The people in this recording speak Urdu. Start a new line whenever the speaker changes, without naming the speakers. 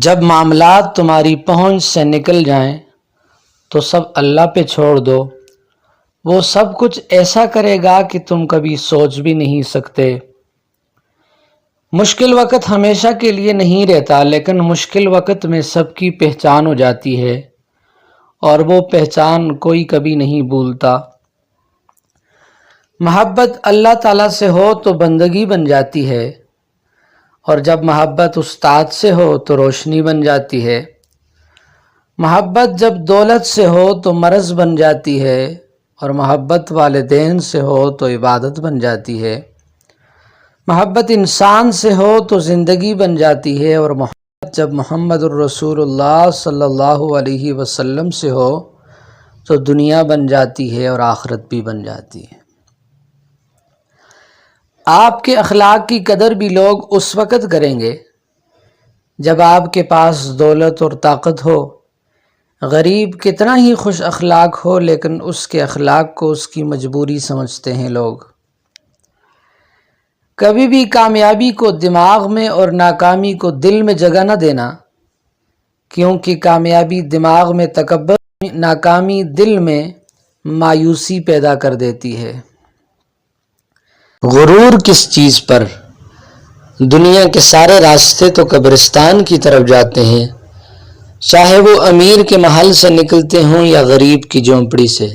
جب معاملات تمہاری پہنچ سے نکل جائیں تو سب اللہ پہ چھوڑ دو، وہ سب کچھ ایسا کرے گا کہ تم کبھی سوچ بھی نہیں سکتے۔ مشکل وقت ہمیشہ کے لیے نہیں رہتا، لیکن مشکل وقت میں سب کی پہچان ہو جاتی ہے، اور وہ پہچان کوئی کبھی نہیں بھولتا۔ محبت اللہ تعالیٰ سے ہو تو بندگی بن جاتی ہے، اور جب محبت استاد سے ہو تو روشنی بن جاتی ہے۔ محبت جب دولت سے ہو تو مرض بن جاتی ہے، اور محبت والدین سے ہو تو عبادت بن جاتی ہے۔ محبت انسان سے ہو تو زندگی بن جاتی ہے، اور محبت جب محمد الرسول اللہ صلی اللہ علیہ وسلم سے ہو تو دنیا بن جاتی ہے اور آخرت بھی بن جاتی ہے۔ آپ کے اخلاق کی قدر بھی لوگ اس وقت کریں گے جب آپ کے پاس دولت اور طاقت ہو۔ غریب کتنا ہی خوش اخلاق ہو، لیکن اس کے اخلاق کو اس کی مجبوری سمجھتے ہیں لوگ۔ کبھی بھی کامیابی کو دماغ میں اور ناکامی کو دل میں جگہ نہ دینا، کیونکہ کامیابی دماغ میں تکبر، ناکامی دل میں مایوسی پیدا کر دیتی ہے۔ غرور کس چیز پر؟ دنیا کے سارے راستے تو قبرستان کی طرف جاتے ہیں، چاہے وہ امیر کے محل سے نکلتے ہوں یا غریب کی جھونپڑی سے۔